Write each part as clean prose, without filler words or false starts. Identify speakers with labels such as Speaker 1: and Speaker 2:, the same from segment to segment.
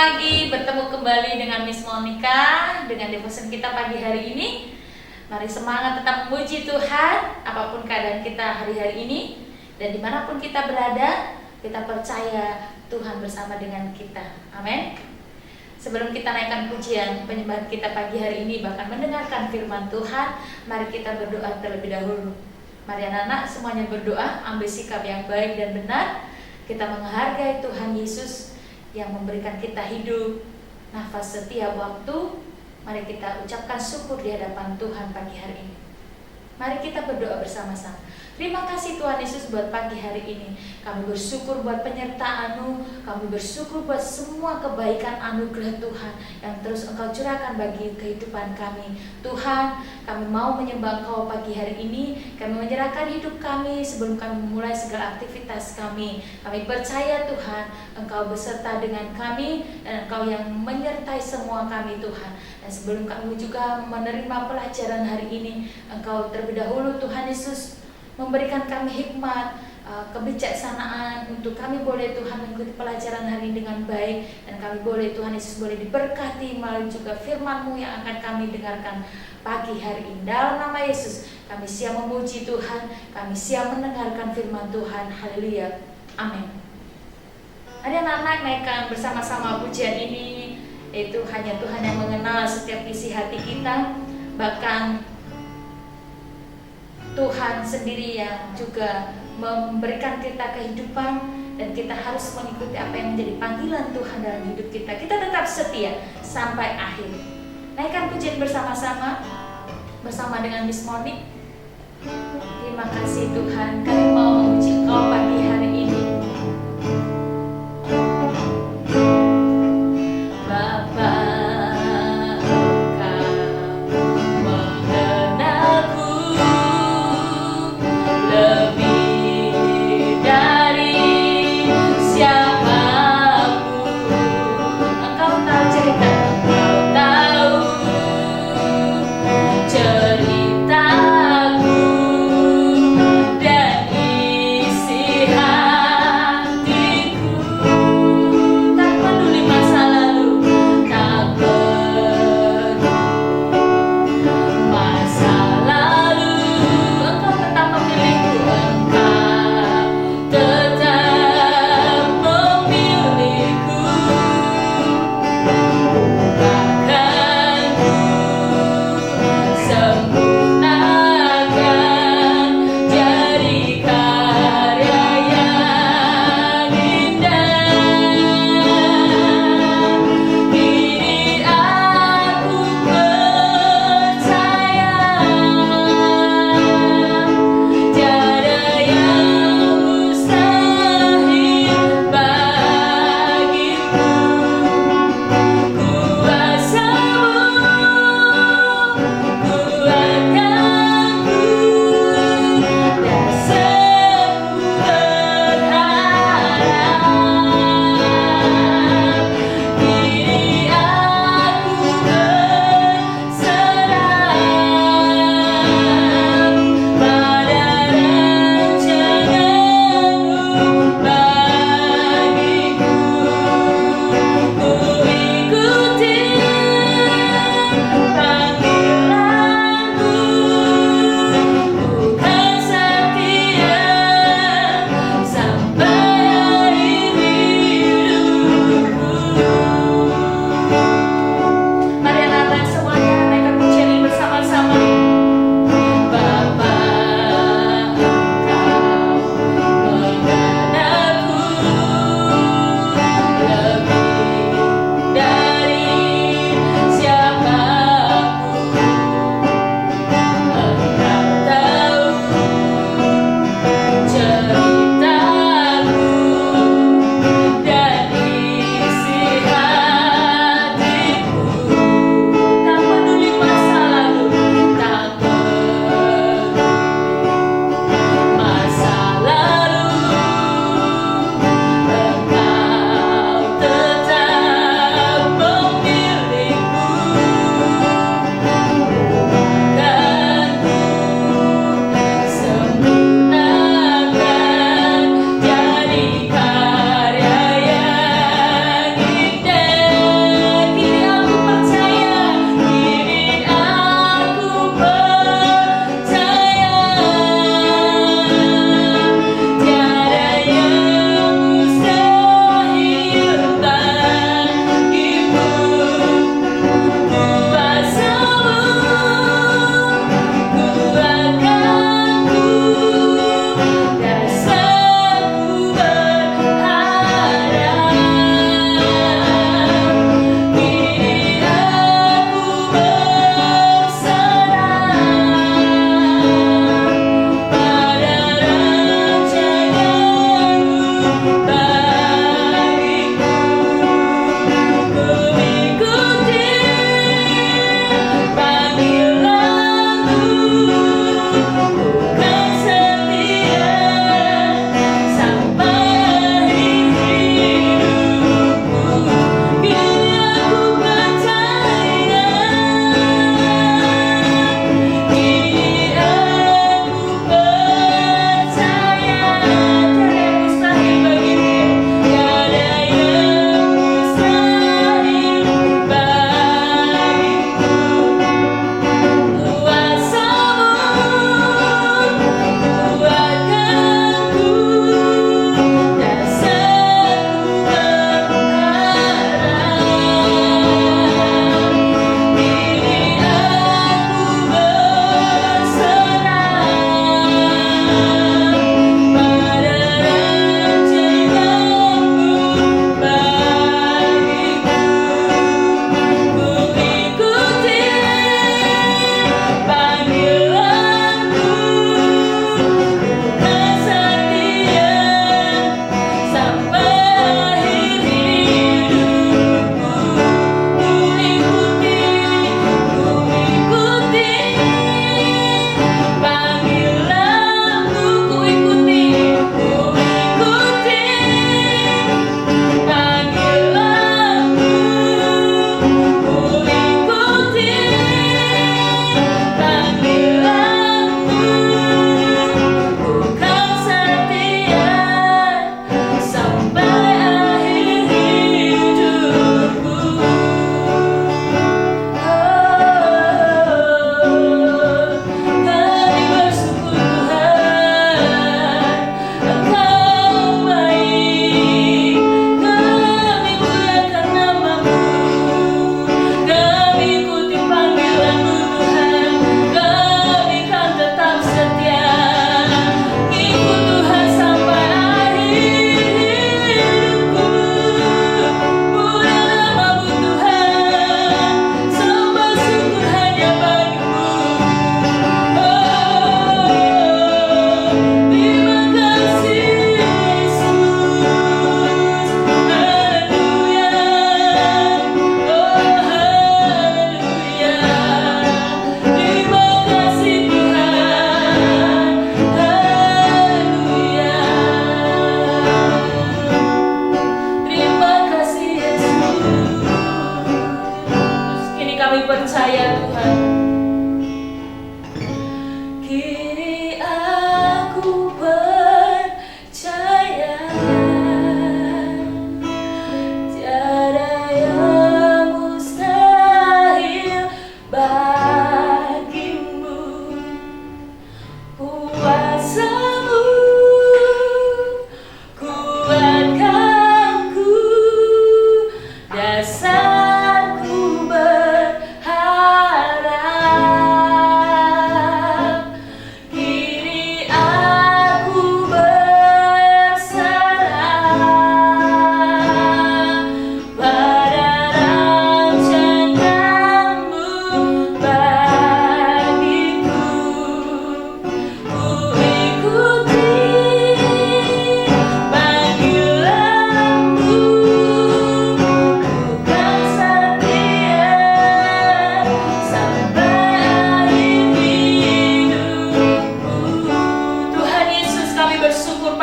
Speaker 1: pagi, bertemu kembali dengan Miss Monica dengan devotion kita pagi hari ini. Mari semangat tetap memuji Tuhan apapun keadaan kita hari-hari ini. Dan dimanapun kita berada, kita percaya Tuhan bersama dengan kita. Amin. Sebelum kita naikkan pujian penyembahan kita pagi hari ini, bahkan mendengarkan firman Tuhan, mari kita berdoa terlebih dahulu. Mari anak-anak semuanya berdoa, ambil sikap yang baik dan benar. Kita menghargai Tuhan Yesus yang memberikan kita hidup, nafas setiap waktu. Mari kita ucapkan syukur di hadapan Tuhan pagi hari ini. Mari kita berdoa bersama-sama. Terima kasih Tuhan Yesus buat pagi hari ini. Kami bersyukur buat penyertaan-Mu. Kami bersyukur buat semua kebaikan anugerah Tuhan yang terus Engkau curahkan bagi kehidupan kami. Tuhan, kami mau menyembah Engkau pagi hari ini. Kami menyerahkan hidup kami sebelum kami memulai segala aktivitas kami. Kami percaya Tuhan, Engkau beserta dengan kami dan Engkau yang menyertai semua kami Tuhan. Dan sebelum kami juga menerima pelajaran hari ini, Engkau terlebih dahulu Tuhan Yesus memberikan kami hikmat, kebijaksanaan untuk kami boleh Tuhan mengikuti pelajaran hari ini dengan baik. Dan kami boleh Tuhan Yesus boleh diberkati melalui juga firman-Mu yang akan kami dengarkan pagi hari ini. Dalam nama Yesus kami siap memuji Tuhan, kami siap mendengarkan firman Tuhan. Haleluya, amin. Ada anak-anak naikkan bersama-sama pujian ini, yaitu hanya Tuhan yang mengenal setiap isi hati kita. Bahkan Tuhan sendiri yang juga memberikan kita kehidupan, dan kita harus mengikuti apa yang menjadi panggilan Tuhan dalam hidup kita. Kita tetap setia sampai akhir. Naikkan pujian bersama-sama bersama dengan Miss Monique. Terima kasih Tuhan, kami mau memuji Engkau pagi hari ini.
Speaker 2: Ceritaku dan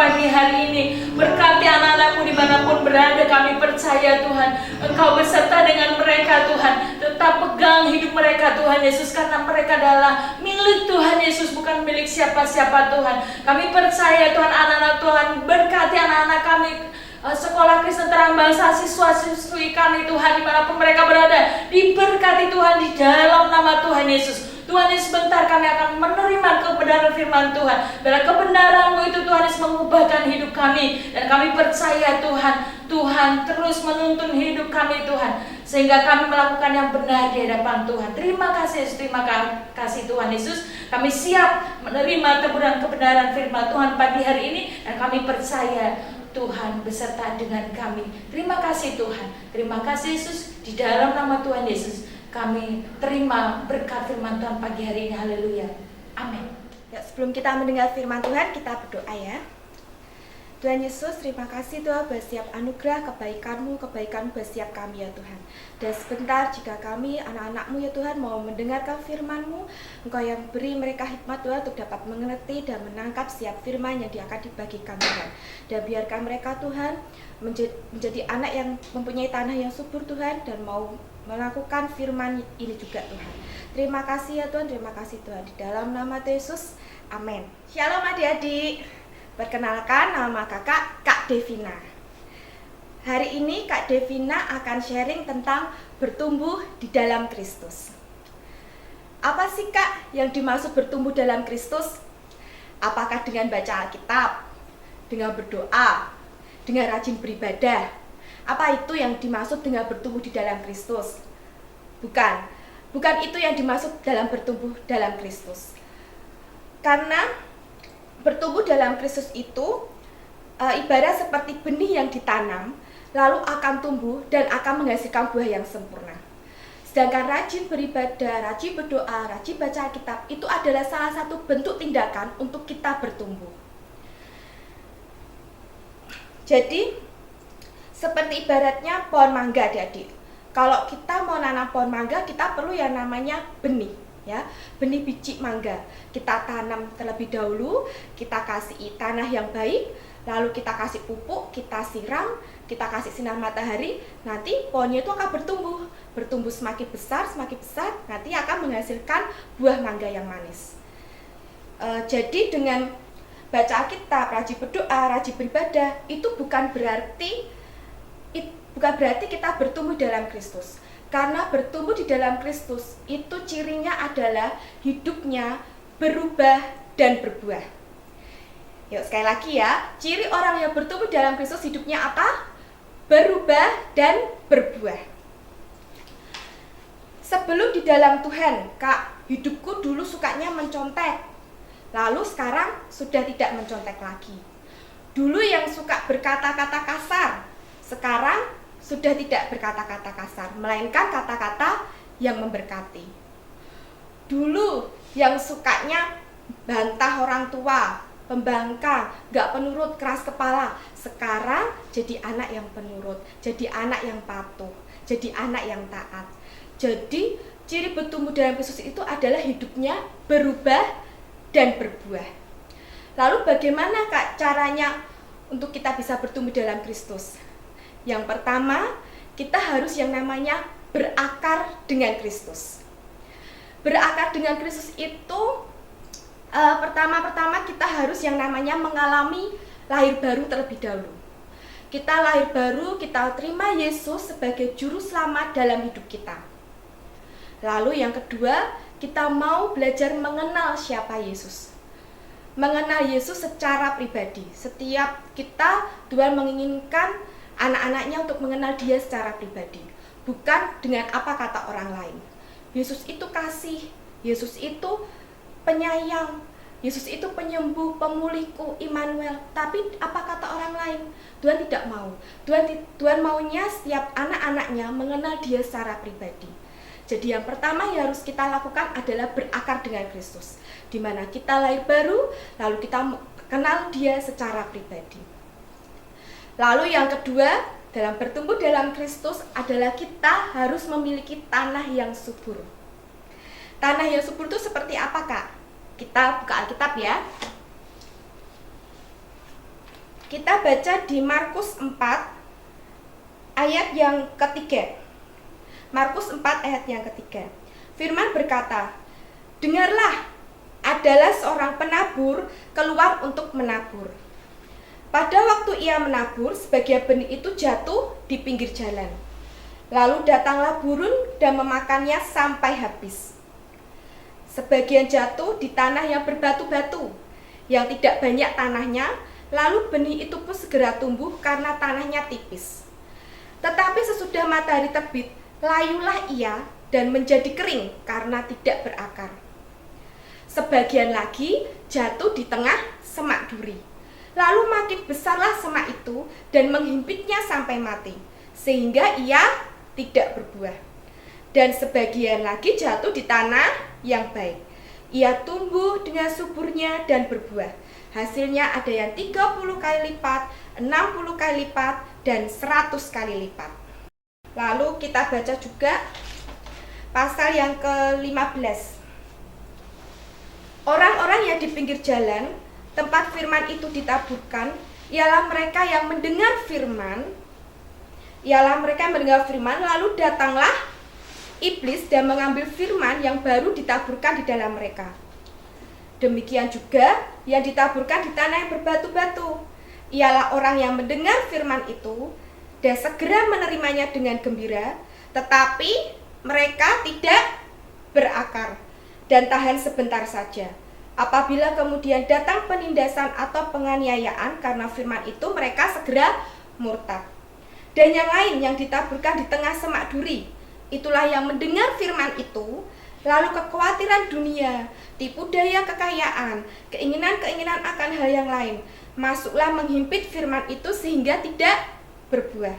Speaker 1: pagi hari ini. Berkati anak-anak-Mu dimanapun berada, kami percaya Tuhan Engkau beserta dengan mereka Tuhan. Tetap pegang hidup mereka Tuhan Yesus, karena mereka adalah milik Tuhan Yesus, bukan milik siapa-siapa Tuhan. Kami percaya Tuhan, anak-anak Tuhan, berkati anak-anak kami, sekolah Kristen Terang Bangsa, siswa-siswi kami Tuhan, dimanapun mereka berada, diberkati Tuhan di dalam nama Tuhan Yesus. Tuhan Yesus, sebentar kami akan menerima kebenaran firman Tuhan. Bila kebenaran-Mu itu Tuhan Yesus mengubahkan hidup kami, dan kami percaya Tuhan, Tuhan terus menuntun hidup kami Tuhan, sehingga kami melakukan yang benar di hadapan Tuhan. Terima kasih Yesus, terima kasih Tuhan Yesus. Kami siap menerima teguran kebenaran firman Tuhan pagi hari ini, dan kami percaya Tuhan beserta dengan kami. Terima kasih Tuhan, terima kasih Yesus. Di dalam nama Tuhan Yesus kami terima berkat firman Tuhan pagi hari ini. Haleluya, amin.
Speaker 2: Ya, sebelum kita mendengar firman Tuhan, kita berdoa ya. Tuhan Yesus, terima kasih Tuhan buat setiap anugerah kebaikan-Mu buat setiap kami ya Tuhan. Dan sebentar jika kami anak-anak-Mu ya Tuhan mau mendengarkan firman-Mu, Engkau yang beri mereka hikmat Tuhan untuk dapat mengerti dan menangkap setiap firman yang akan dibagikan Tuhan. Dan biarkan mereka Tuhan menjadi anak yang mempunyai tanah yang subur Tuhan, dan mau melakukan firman ini juga Tuhan. Terima kasih ya Tuhan, terima kasih Tuhan. Di dalam nama Yesus, amin. Shalom adik-adik. Perkenalkan, nama kakak Kak Devina. Hari ini Kak Devina akan sharing tentang bertumbuh di dalam Kristus. Apa sih Kak yang dimaksud bertumbuh dalam Kristus? Apakah dengan baca Alkitab, dengan berdoa, dengan rajin beribadah? Apa itu yang dimaksud dengan bertumbuh di dalam Kristus? Bukan itu yang dimaksud dalam bertumbuh dalam Kristus. Karena bertumbuh dalam Kristus itu ibarat seperti benih yang ditanam, lalu akan tumbuh dan akan menghasilkan buah yang sempurna. Sedangkan rajin beribadah, rajin berdoa, rajin baca Alkitab itu adalah salah satu bentuk tindakan untuk kita bertumbuh. Jadi, seperti ibaratnya pohon mangga adik-adik. Kalau kita mau nanam pohon mangga, kita perlu yang namanya benih. Ya, benih biji mangga kita tanam terlebih dahulu, kita kasih tanah yang baik, lalu kita kasih pupuk, kita siram, kita kasih sinar matahari, nanti pohonnya itu akan bertumbuh semakin besar, nanti akan menghasilkan buah mangga yang manis. Jadi dengan baca Alkitab, rajin berdoa, rajin beribadah, itu bukan berarti kita bertumbuh dalam Kristus. Karena bertumbuh di dalam Kristus itu cirinya adalah hidupnya berubah dan berbuah. Yuk sekali lagi ya, ciri orang yang bertumbuh dalam Kristus hidupnya apa? Berubah dan berbuah. Sebelum di dalam Tuhan, Kak, hidupku dulu sukanya mencontek. Lalu sekarang sudah tidak mencontek lagi. Dulu yang suka berkata-kata kasar, sekarang sudah tidak berkata-kata kasar, melainkan kata-kata yang memberkati. Dulu yang sukanya bantah orang tua, pembangkang, gak penurut, keras kepala, sekarang jadi anak yang penurut, jadi anak yang patuh, jadi anak yang taat. Jadi ciri bertumbuh dalam Kristus itu adalah hidupnya berubah dan berbuah. Lalu bagaimana Kak caranya untuk kita bisa bertumbuh dalam Kristus? Yang pertama, kita harus yang namanya berakar dengan Kristus. Berakar dengan Kristus itu pertama-tama kita harus yang namanya mengalami lahir baru terlebih dahulu. Kita lahir baru, kita terima Yesus sebagai juru selamat dalam hidup kita. Lalu yang kedua, kita mau belajar mengenal siapa Yesus. Mengenal Yesus secara pribadi. Setiap kita, Tuhan menginginkan anak-anaknya untuk mengenal dia secara pribadi, bukan dengan apa kata orang lain. Yesus itu kasih, Yesus itu penyayang, Yesus itu penyembuh, pemulihku, Immanuel. Tapi apa kata orang lain? Tuhan tidak mau. Tuhan maunya setiap anak-anaknya mengenal dia secara pribadi. Jadi yang pertama yang harus kita lakukan adalah berakar dengan Kristus, di mana kita lahir baru, lalu kita kenal dia secara pribadi. Lalu yang kedua, dalam bertumbuh dalam Kristus adalah kita harus memiliki tanah yang subur. Tanah yang subur itu seperti apa Kak? Kita buka Alkitab ya. Kita baca di Markus 4 ayat yang ketiga. Markus 4 ayat yang ketiga. Firman berkata, "Dengarlah, adalah seorang penabur keluar untuk menabur. Pada waktu ia menabur, sebagian benih itu jatuh di pinggir jalan. Lalu datanglah burung dan memakannya sampai habis. Sebagian jatuh di tanah yang berbatu-batu, yang tidak banyak tanahnya, lalu benih itu pun segera tumbuh karena tanahnya tipis. Tetapi sesudah matahari terbit, layulah ia dan menjadi kering karena tidak berakar. Sebagian lagi jatuh di tengah semak duri. Lalu makin besarlah semak itu dan menghimpitnya sampai mati, sehingga ia tidak berbuah. Dan sebagian lagi jatuh di tanah yang baik. Ia tumbuh dengan suburnya dan berbuah. Hasilnya ada yang 30 kali lipat, 60 kali lipat, dan 100 kali lipat." Lalu kita baca juga pasal yang ke-15. Orang-orang yang di pinggir jalan, tempat firman itu ditaburkan, ialah mereka yang mendengar firman, lalu datanglah iblis dan mengambil firman yang baru ditaburkan di dalam mereka. Demikian juga yang ditaburkan di tanah yang berbatu-batu, ialah orang yang mendengar firman itu dan segera menerimanya dengan gembira, tetapi mereka tidak berakar dan tahan sebentar saja. Apabila kemudian datang penindasan atau penganiayaan karena firman itu, mereka segera murtad. Dan yang lain yang ditaburkan di tengah semak duri, itulah yang mendengar firman itu, lalu kekhawatiran dunia, tipu daya kekayaan, keinginan-keinginan akan hal yang lain, masuklah menghimpit firman itu sehingga tidak berbuah.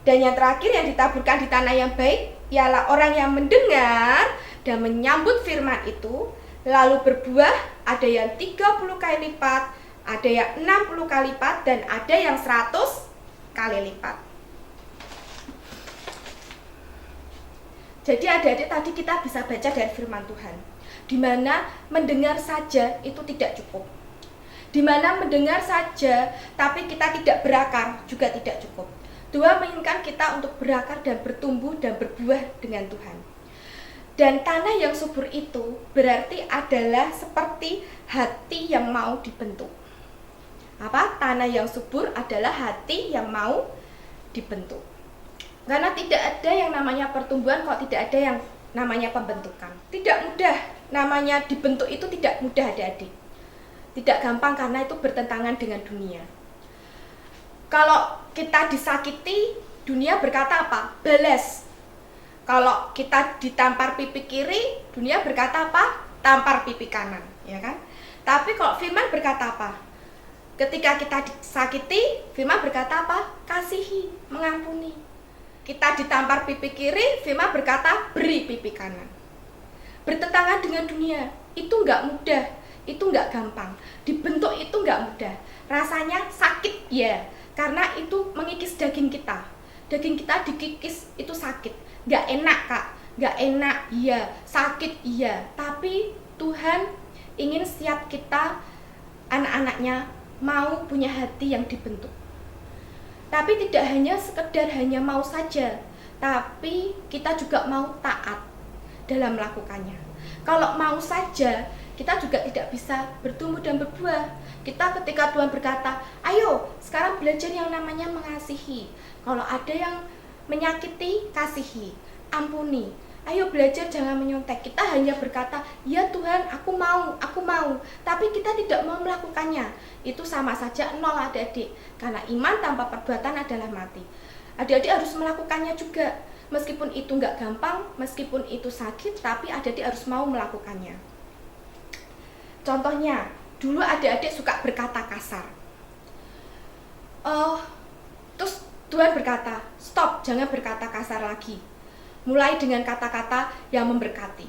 Speaker 2: Dan yang terakhir yang ditaburkan di tanah yang baik, ialah orang yang mendengar dan menyambut firman itu, lalu berbuah, ada yang 30 kali lipat, ada yang 60 kali lipat, dan ada yang 100 kali lipat. Jadi adik-adik, tadi kita bisa baca dari firman Tuhan, di mana mendengar saja itu tidak cukup. Di mana mendengar saja tapi kita tidak berakar juga tidak cukup. Tuhan menginginkan kita untuk berakar dan bertumbuh dan berbuah dengan Tuhan. Dan tanah yang subur itu berarti adalah seperti hati yang mau dibentuk. Apa? Tanah yang subur adalah hati yang mau dibentuk. Karena tidak ada yang namanya pertumbuhan kalau tidak ada yang namanya pembentukan. Tidak mudah, namanya dibentuk itu tidak mudah adik-adik. Tidak gampang karena itu bertentangan dengan dunia. Kalau kita disakiti, dunia berkata apa? Balas. Kalau kita ditampar pipi kiri, dunia berkata apa? Tampar pipi kanan, ya kan? Tapi kalau firman berkata apa? Ketika kita disakiti, firman berkata apa? Kasihi, mengampuni. Kita ditampar pipi kiri, firman berkata beri pipi kanan. Bertentangan dengan dunia, itu enggak mudah. Itu enggak gampang, dibentuk itu enggak mudah, rasanya sakit ya, karena itu mengikis daging kita dikikis itu sakit, enggak enak kak, enggak enak iya, sakit iya, tapi Tuhan ingin setiap kita anak-anaknya mau punya hati yang dibentuk. Tapi tidak hanya sekedar hanya mau saja, tapi kita juga mau taat dalam melakukannya. Kalau mau saja, kita juga tidak bisa bertumbuh dan berbuah. Kita ketika Tuhan berkata, ayo sekarang belajar yang namanya mengasihi. Kalau ada yang menyakiti, kasihi, ampuni. Ayo belajar jangan menyontek. Kita hanya berkata, ya Tuhan aku mau. Tapi kita tidak mau melakukannya. Itu sama saja nol adik-adik. Karena iman tanpa perbuatan adalah mati. Adik-adik harus melakukannya juga. Meskipun itu nggak gampang, meskipun itu sakit, tapi adik-adik harus mau melakukannya. Contohnya, dulu adik-adik suka berkata kasar. Terus Tuhan berkata, stop, jangan berkata kasar lagi. Mulai dengan kata-kata yang memberkati.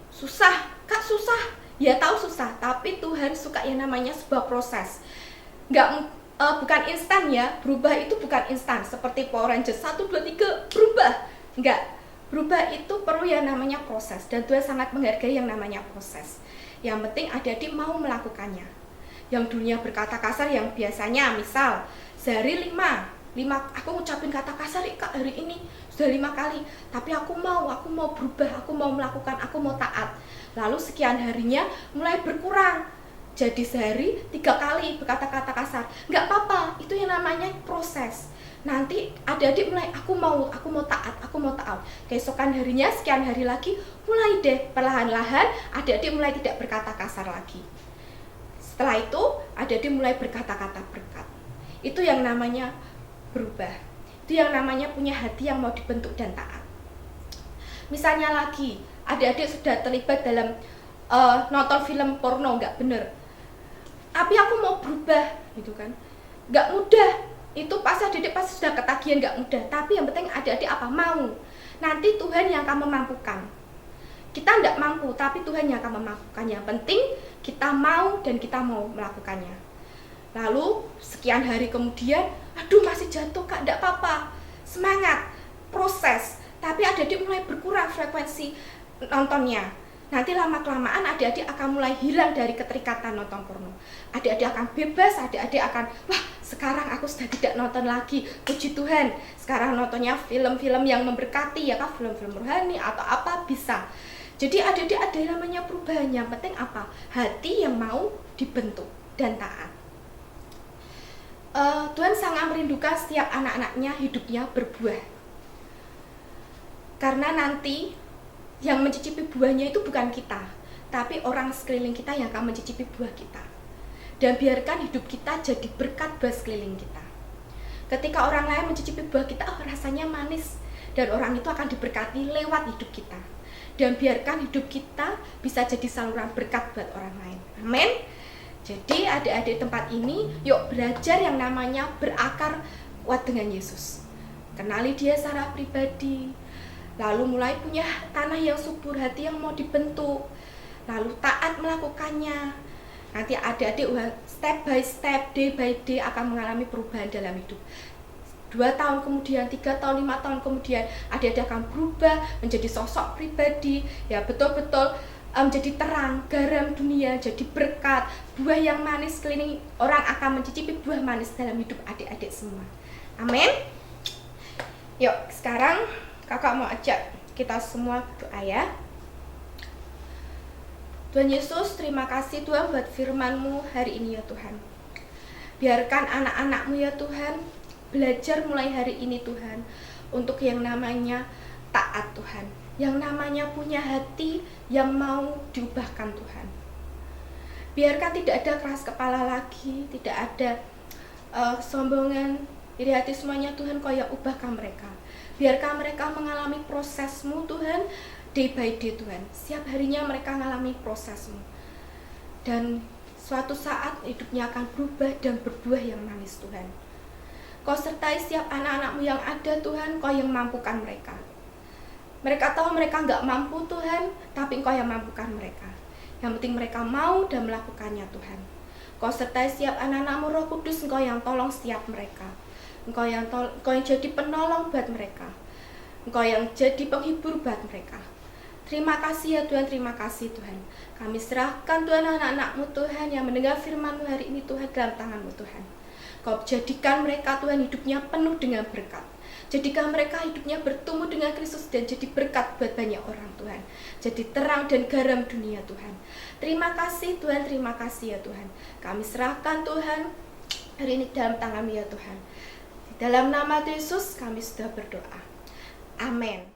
Speaker 2: Susah, kak susah. Ya tahu susah, tapi Tuhan suka yang namanya sebuah proses. Bukan instan ya, berubah itu bukan instan. Seperti Power Rangers 1, 2, 3, berubah. Enggak, berubah itu perlu yang namanya proses. Dan Tuhan sangat menghargai yang namanya proses. Yang penting adik-adik mau melakukannya. yang dulunya berkata kasar, yang biasanya misal sehari 5 aku ngucapin kata kasar Kak hari ini sudah 5 kali, tapi aku mau berubah, aku mau melakukan, aku mau taat. Lalu sekian harinya mulai berkurang, jadi sehari 3 kali berkata-kata kasar. Nggak apa-apa, itu yang namanya proses. Nanti adik-adik mulai aku mau taat. Keesokan harinya sekian hari lagi mulai deh perlahan-lahan adik-adik mulai tidak berkata kasar lagi. Setelah itu adik-adik mulai berkata-kata berkat. Itu yang namanya berubah. Itu yang namanya punya hati yang mau dibentuk dan taat. Misalnya lagi adik-adik sudah terlibat dalam nonton film porno, nggak bener, tapi aku mau berubah gitu kan, nggak mudah. Itu pasti adik-adik pasti sudah ketagihan, nggak mudah. Tapi yang penting adik-adik apa? Mau. Nanti Tuhan yang akan memampukan. Kita nggak mampu, tapi Tuhan yang akan memampukan. Yang penting kita mau dan kita mau melakukannya. Lalu sekian hari kemudian, aduh masih jatuh Kak, nggak apa-apa. Semangat, proses. Tapi adik-adik mulai berkurang frekuensi nontonnya. Nanti lama-kelamaan adik-adik akan mulai hilang dari keterikatan nonton porno. Adik-adik akan bebas, adik-adik akan, wah sekarang aku sudah tidak nonton lagi, puji Tuhan. Sekarang nontonnya film-film yang memberkati, ya kan, film-film rohani atau apa bisa. Jadi adik-adik ada yang namanya perubahan. Yang penting apa? Hati yang mau dibentuk dan taat. Tuhan sangat merindukan setiap anak-anaknya hidupnya berbuah. Karena nanti yang mencicipi buahnya itu bukan kita, tapi orang sekeliling kita yang akan mencicipi buah kita. Dan biarkan hidup kita jadi berkat buat sekeliling kita. Ketika orang lain mencicipi buah kita, oh rasanya manis, dan orang itu akan diberkati lewat hidup kita. Dan biarkan hidup kita bisa jadi saluran berkat buat orang lain. Amin. Jadi adik-adik tempat ini, yuk belajar yang namanya berakar kuat dengan Yesus. Kenali dia secara pribadi, lalu mulai punya tanah yang subur, hati yang mau dibentuk, lalu taat melakukannya. Nanti adik-adik step by step, day by day akan mengalami perubahan dalam hidup. 2 tahun kemudian, 3 tahun, 5 tahun kemudian, adik-adik akan berubah menjadi sosok pribadi, ya betul-betul menjadi terang, garam dunia, jadi berkat, buah yang manis keliling, orang akan mencicipi buah manis dalam hidup adik-adik semua. Amin. Yuk, sekarang kakak mau ajak kita semua berdoa ya. Tuhan Yesus, terima kasih Tuhan buat firman-Mu hari ini ya Tuhan. Biarkan anak-anak-Mu ya Tuhan belajar mulai hari ini Tuhan untuk yang namanya taat Tuhan, yang namanya punya hati yang mau diubahkan Tuhan. Biarkan tidak ada keras kepala lagi, tidak ada kesombongan, iri hati semuanya Tuhan, Kau yang ubahkan mereka. Biarkan mereka mengalami proses-Mu Tuhan, day by day Tuhan. Setiap harinya mereka mengalami proses-Mu. Dan suatu saat hidupnya akan berubah dan berbuah yang manis Tuhan. Kau sertai setiap anak-anak-Mu yang ada Tuhan, Kau yang mampukan mereka. Mereka tahu mereka nggak mampu Tuhan, tapi Engkau yang mampukan mereka. Yang penting mereka mau dan melakukannya Tuhan. Kau sertai setiap anak-anak-Mu Roh Kudus, Engkau yang tolong setiap mereka. Engkau yang jadi penolong buat mereka. Engkau yang jadi penghibur buat mereka. Terima kasih ya Tuhan, terima kasih Tuhan. Kami serahkan Tuhan anak-anak-Mu Tuhan yang mendengar firman-Mu hari ini Tuhan dalam tangan-Mu Tuhan. Kau jadikan mereka Tuhan hidupnya penuh dengan berkat. Jadikan mereka hidupnya bertumbuh dengan Kristus dan jadi berkat buat banyak orang Tuhan. Jadi terang dan garam dunia Tuhan. Terima kasih Tuhan, terima kasih ya Tuhan. Kami serahkan Tuhan hari ini dalam tangan-Mu ya Tuhan. Di dalam nama Yesus kami sudah berdoa. Amin.